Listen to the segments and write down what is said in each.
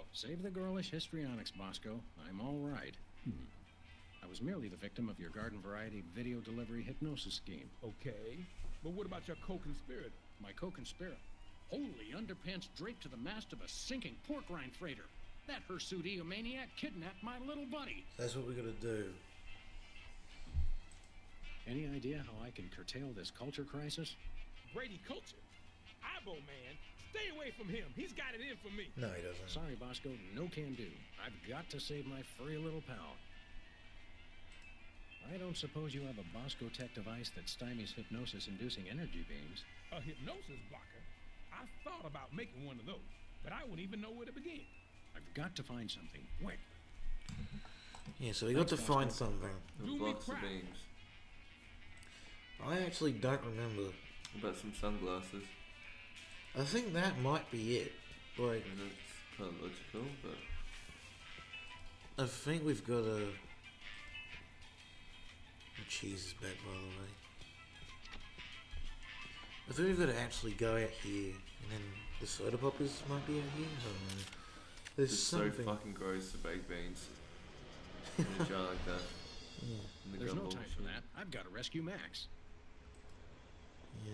for? Save the girlish histrionics, Bosco. I'm all right. I was merely the victim of your garden variety video delivery hypnosis scheme. Okay, but what about your co-conspirator? My co-conspirator. Holy underpants draped to the mast of a sinking pork rind freighter. That hirsute eomaniac kidnapped my little buddy. That's what we're gonna do. Any idea how I can curtail this culture crisis? Brady culture. Ibo man, stay away from him. He's got it in for me. No, he doesn't. Sorry, Bosco, no can do. I've got to save my furry little pal. I don't suppose you have a Bosco Tech device that stymies hypnosis-inducing energy beams. A hypnosis blocker? I thought about making one of those, but I wouldn't even know where to begin. I've got to find something, quick. Yeah, so we got to find something. Do me Blocks of proud. beams. I actually don't remember. What about some sunglasses? I think that might be it. Like, I mean, that's kind of logical, but I think we've got a... The cheese is bad, by the way. I think we've got to actually go out here, and then the soda poppers might be out here. I don't know. There's it's something. so fucking gross to baked beans in a jar like that. Yeah, In the There's no gumball time for machine. that. I've got to rescue Max. yeah.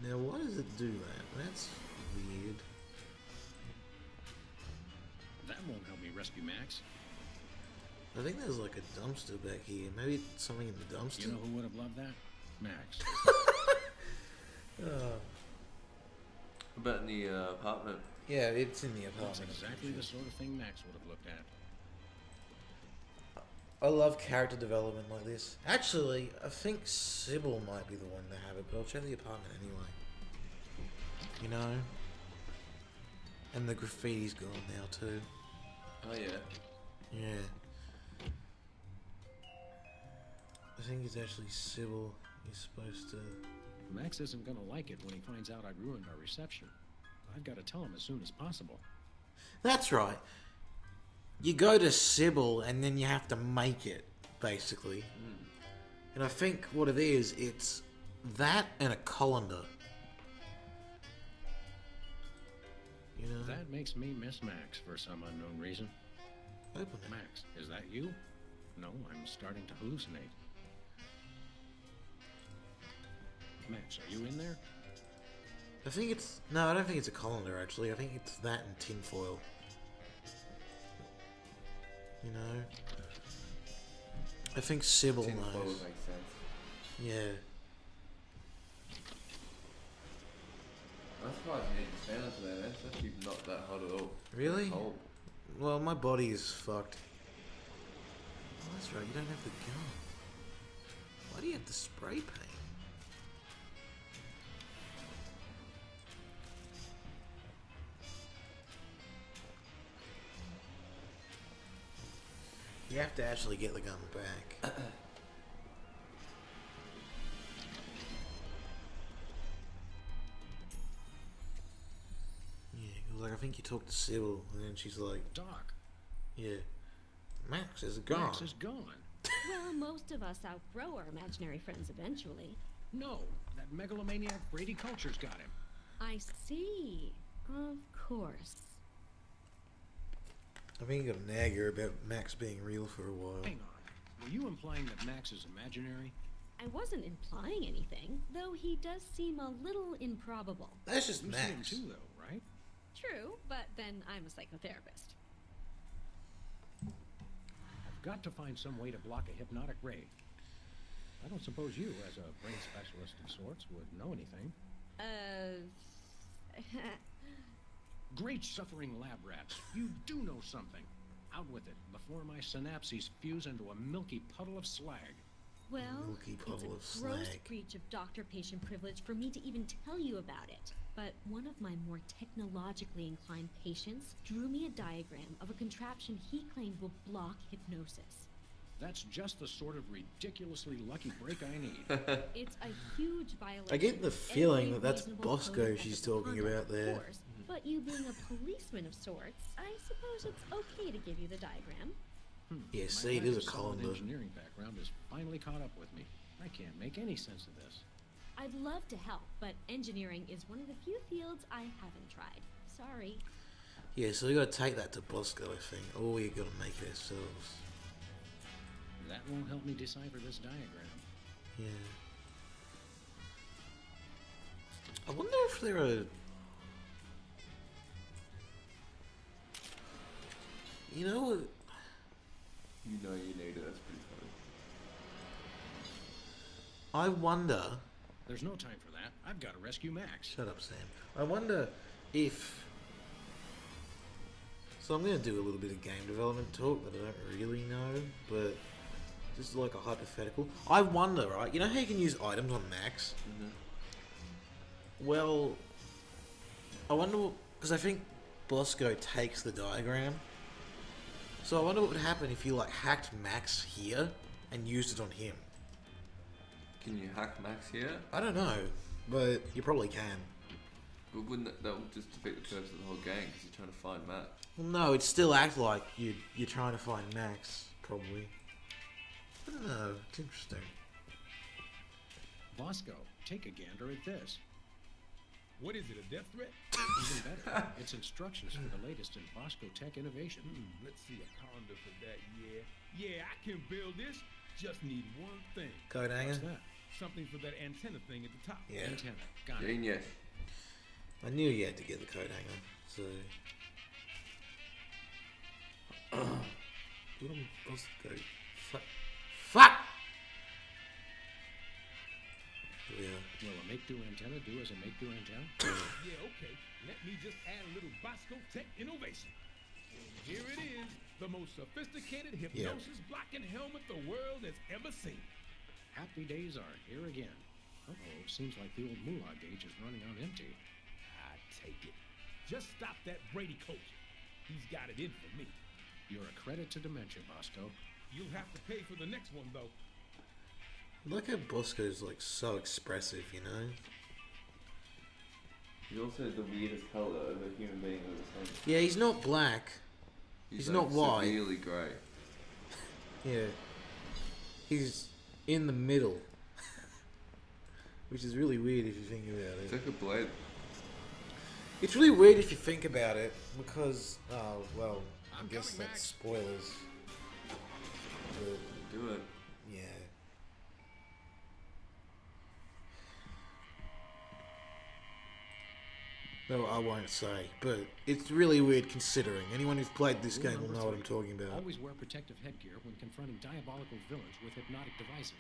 Now, why does it do that? That's weird. That won't help me rescue Max. I think there's like a dumpster back here. Maybe it's something in the dumpster. You know who would have loved that? Max. Oh. What about in the apartment? Yeah, it's in the That's apartment. exactly the sort of thing Max would have looked at. I love character development like this. Actually, I think Sybil might be the one to have it, but I'll check the apartment anyway. You know? And the graffiti's gone now too. Oh yeah. Yeah. I think it's actually Sybil. He's supposed to... Max isn't gonna like it when he finds out I ruined our reception. I've got to tell him as soon as possible. That's right. You go to Sybil and then you have to make it, basically. And I think what it is, it's that and a colander. You know? That makes me miss Max for some unknown reason. Open it. Max, is that you? No, I'm starting to hallucinate. Max, are you in there? I think it's... No, I don't think it's a colander, actually. I think it's that and tinfoil. You know? I think Sybil Tin foil knows. makes sense. Yeah. I'm surprised you didn't stand up to that. It's actually not that hot at all. Really? Cold. Well, my body is fucked. Oh, that's right, you don't have the gun. Why do you have the spray paint? You have to actually get the gun back. Yeah, it was like, I think you talked to Sybil, and then she's like, Doc, yeah, Max is gone. Max is gone. Well, most of us outgrow our imaginary friends eventually. No, that megalomaniac Brady Culture's got him. I see. Of course. I think you got a nagger about Max being real for a while. Hang on. Were you implying that Max is imaginary? I wasn't implying anything, though he does seem a little improbable. That's just You see him Max. too, though, right? True, but then I'm a psychotherapist. I've got to find some way to block a hypnotic ray. I don't suppose you, as a brain specialist of sorts, would know anything. Great suffering lab rats. You do know something. Out with it, before my synapses fuse into a milky puddle of slag. Well, Milky it's puddle a of gross slag. breach of doctor-patient privilege for me to even tell you about it. But one of my more technologically inclined patients drew me a diagram of a contraption he claimed will block hypnosis. That's just the sort of ridiculously lucky break I need. It's a huge violation. I get the of feeling every that that's reasonable Bosco code of she's ethical talking conduct, about there. of course. But you being a policeman of sorts, I suppose it's okay to give you the diagram. Yeah, My see, it lack is of a solid colander. engineering background has finally caught up with me. I can't make any sense of this. I'd love to help, but engineering is one of the few fields I haven't tried. Sorry. Yeah, so we gotta take that to Bosco, I think. Or we gotta make it ourselves. That won't help me decipher this diagram. Yeah. I wonder if there are... You know what? You know you need it. That's pretty funny. I wonder... There's no time for that. I've got to rescue Max. Shut up, Sam. I wonder if... So I'm going to do a little bit of game development talk that I don't really know, but just like a hypothetical. I wonder, right? You know how you can use items on Max? Mm-hmm. Well, I wonder... Because I think Bosco takes the diagram. So I wonder what would happen if you like hacked Max here and used it on him. Can you hack Max here? I don't know, but you probably can. But wouldn't that would just defeat the purpose of the whole game because you're trying to find Max? Well, no, it'd still act like you're trying to find Max, probably. I don't know. It's interesting. Bosco, take a gander at this. What is it, a death threat? Even better, it's instructions for the latest in Bosco tech innovation. Let's see a conduit for that, Yeah, I can build this. Just need one thing. Code hanger? What's that? Something for that antenna thing at the top. Yeah. Antenna. Got it. Genius. I knew you had to get the code hanger, so... What am I supposed to go? Fuck! Yeah. Will a make-do antenna do as a make-do antenna? Yeah, okay. Let me just add a little Bosco tech innovation. Here it is, the most sophisticated hypnosis blocking helmet the world has ever seen. Happy days are here again. Uh-oh, seems like the old moolah gauge is running on empty. I take it. Just stop that Brady culture. He's got it in for me. You're a credit to Dementia, Bosco. You'll have to pay for the next one, though. Look how Bosco's like so expressive, you know? He's also the weirdest colour of a human being I've ever seen. Yeah, he's not black. He's like not white. severely grey. Yeah. He's in the middle. Which is really weird if you think about It's it. like a blade. It's really weird if you think about it, because, well, I I'm guess coming, that's Max. spoilers. But, Do it. yeah. No, I won't say, but it's really weird considering. Anyone who's played this Rule game will number know what I'm 3. talking about. Always wear protective headgear when confronting diabolical villains with hypnotic devices.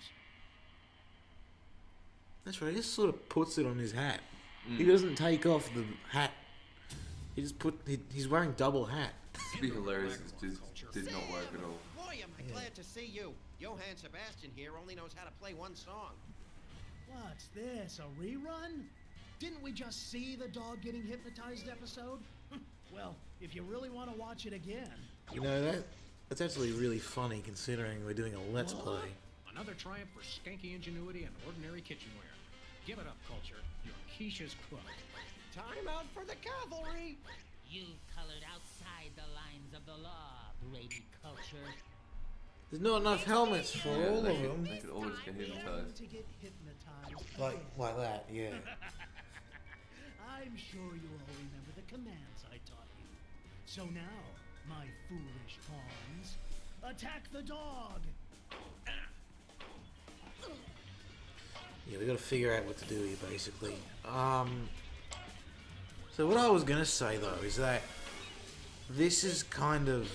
That's right, he just sort of puts it on his hat. Mm. He doesn't take off the hat. He just he's wearing double hat. To be hilarious, it just did not work at all. Boy, am I glad to see you. Johann Sebastian here only knows how to play one song. What's this, a rerun? Didn't we just see the dog getting hypnotized episode? Well, if you really want to watch it again. You know, that's actually really funny considering we're doing a Let's What? Play. Another triumph for skanky ingenuity and ordinary kitchenware. Give it up, culture. You're Keisha's cook. Time out for the cavalry! You've colored outside the lines of the law, Brady culture. There's not enough helmets for Yeah, all they of could, them. they could all just get Time hypnotized. to get hypnotized. Like that, yeah. I'm sure you all remember the commands I taught you. So now, my foolish pawns, attack the dog! Yeah, we gotta figure out what to do here, basically. So what I was gonna say, though, is that this is kind of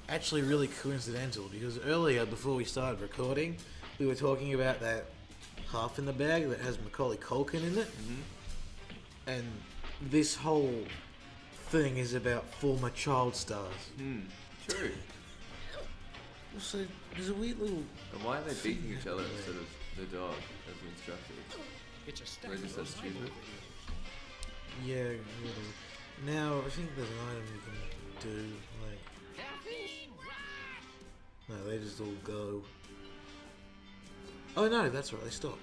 actually really coincidental, because earlier, before we started recording, we were talking about that half in the bag that has Macaulay Culkin in it. And this whole thing is about former child stars. True. So, there's a weird little... And why are they beating each other instead of the dog as we instructed? It's a step They're just so in stupid. Bible. Yeah, really. Now, I think there's an item you can do, like... Caffeine! No, they just all go. Oh no, that's right, they stop.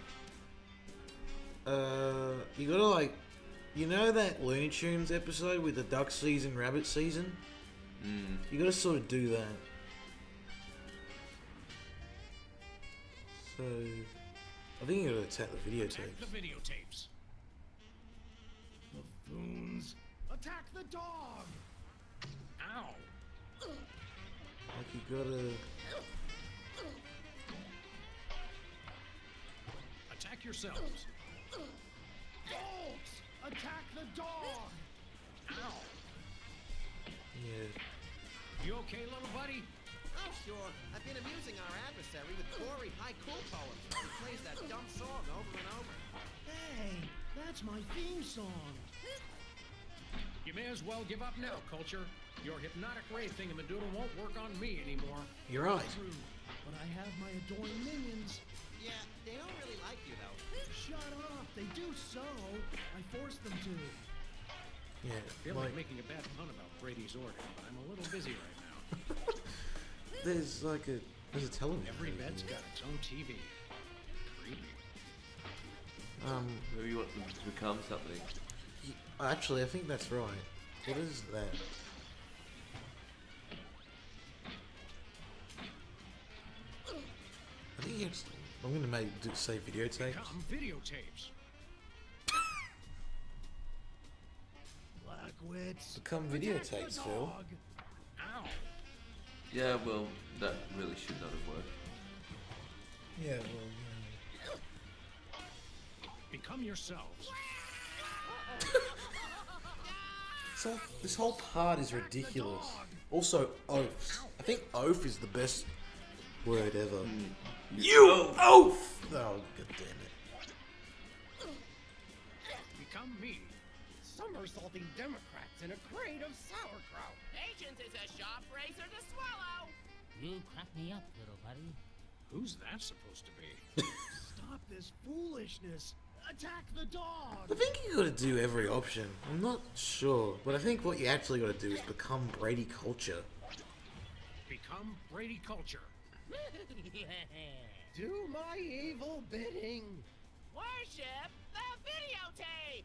You gotta like... You know that Looney Tunes episode with the duck season, rabbit season? You gotta sort of do that. So... I think you gotta attack the videotapes. Attack the videotapes. Buffoons, Attack the dog! Ow! Like you gotta. Attack yourselves. Dogs! Attack the dog! Ow! Yeah. You okay, little buddy? Oh, sure. I've been amusing our adversary with gory haiku poems. He plays that dumb song over and over. Hey, that's my theme song. You may as well give up now, Culture. Your hypnotic ray thingamadoodle won't work on me anymore. You're right. True, but I have my adoring minions. Yeah, they don't really like you, though. Shut up, they do so. I forced them to. Yeah. I feel like making a bad pun about Brady's organ, but I'm a little busy right now. There's a television. Every bed's got its own TV. Creepy. Maybe you want them to become something. Actually, I think that's right. What is that? I think it's. I'm gonna say videotape. Become videotapes. Blackwits. Become attack the videotapes, Phil. dog. Ow! Yeah, well, that really should not have worked. Yeah, well, Become yourselves. So this whole part is ridiculous. Also, oaths. I think oath is the best word ever. You oath! Oh, god damn it. Become me. Somersaulting Democrats in a crate of sauerkraut. Patience is a sharp razor to swallow. You crack me up, little buddy. Who's that supposed to be? Stop this foolishness. Attack the dog. I think you gotta do every option. I'm not sure, but I think what you actually gotta do is become Brady Culture. Become Brady Culture. Do my evil bidding. Worship the videotapes.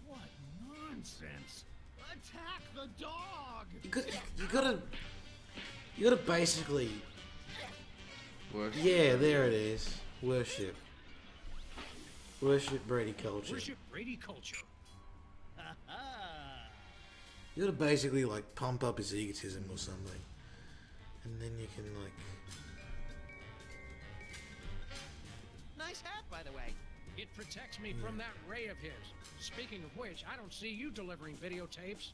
What nonsense. Attack the dog. You gotta basically. Worship. Yeah, there it is. Worship Brady Culture. Worship Brady Culture. You gotta basically like pump up his egotism or something, and then you can like. Nice hat, by the way. It protects me from that ray of his. Speaking of which, I don't see you delivering videotapes.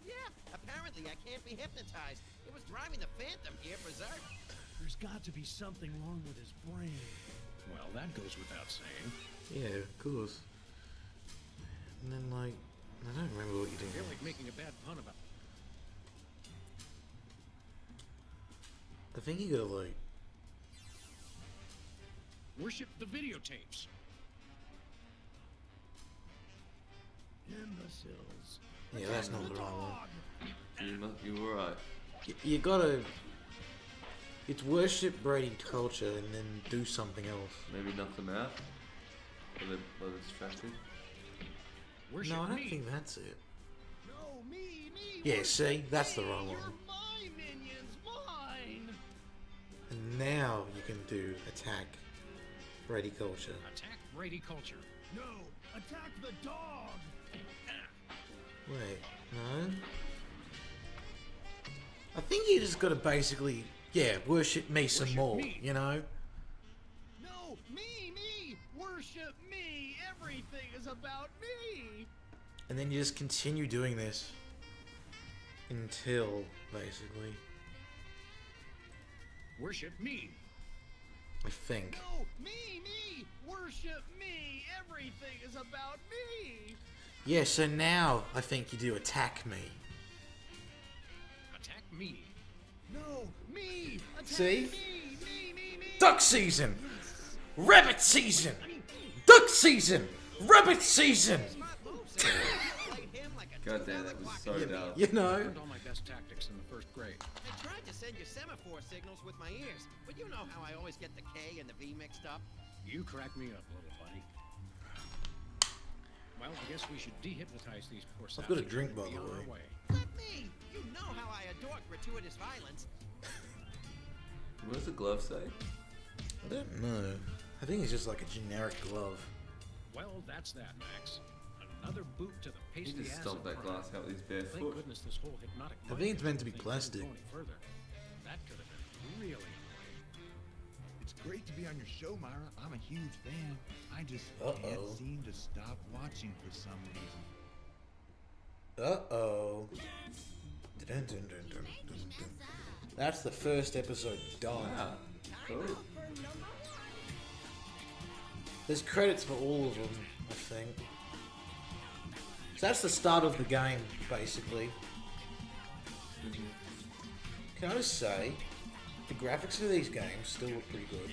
Yeah, apparently I can't be hypnotized. It was driving the Phantom here berserk. There's got to be something wrong with his brain. Well, that goes without saying. Yeah, of course. And then like, I don't remember what you I did. feel like making a bad pun about. I think you gotta like. Worship the videotapes. Imbeciles. Yeah, that's not the right one. You were right. You gotta. It's worship Brady Culture and then do something else. Maybe knock them out. While they're distracted. Worship No, I don't me. think that's it. No, me. Yeah, worship see? That's the me. wrong one. You're my minions, mine. And now you can do attack Brady Culture. Attack Brady Culture. No, attack the dog. Wait, no? I think you just gotta basically, worship me some Worship more, me. you know? No, me. Worship me. Everything is about me. And then you just continue doing this until, basically, Worship me. I think. No, me. Worship me. Everything is about me. Yeah, so now I think you do attack me. Attack me. No, me. Attack See? me. Duck season! Rabbit season! Duck season! Rabbit season! Smart move, Sam. Played him like a God damn, two-belly that was block. so dumb. You know? Learned all my best tactics in the first grade. I tried to send you semaphore signals with my ears, but you know how I always get the K and the V mixed up. You crack me up, little buddy. Well, I guess we should dehypnotize these poor I've got a saps drink, and by be the on our way. Let me. You know how I adore gratuitous violence. What does the glove say? I don't know. I think it's just like a generic glove. Well, that's that, Max. Another boot to the He pasty just ass stomped of that crime. glass out with his bare Thank foot. goodness this whole hypnotic I think it's meant to be thing plastic. couldn't go any further. That could have been really It's great to be on your show, Myra. I'm a huge fan. I just Uh-oh. can't seem to stop watching for some reason. Uh-oh. Dun, dun, dun, dun, dun, dun. That's the first episode done. Wow. Cool. There's credits for all of them, I think. So that's the start of the game, basically. Can I just say, the graphics of these games still look pretty good.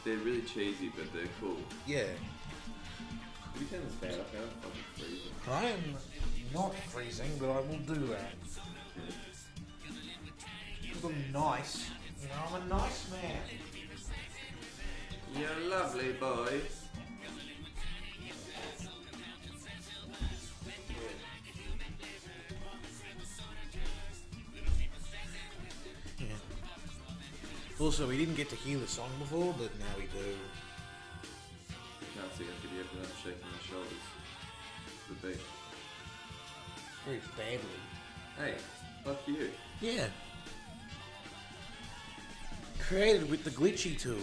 They're really cheesy, but they're cool. Yeah. Can you turn this fan off? I'm fucking freezing. I am not freezing, but I will do that. Because I'm nice. You know, I'm a nice man. You're a lovely boy. Yeah. Also, we didn't get to hear the song before, but now we do. You can't see a video without shaking my shoulders. The beat. Very badly. Hey, fuck you. Yeah. Created with the glitchy tool.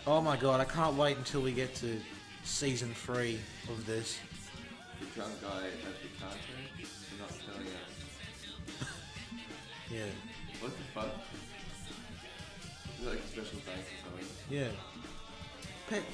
Oh my god, I can't wait until we get to season 3 of this. The drunk guy at the cartoon, you're not telling us. Yeah. What the fuck? Is that like a special thanks or something? Yeah. Pets.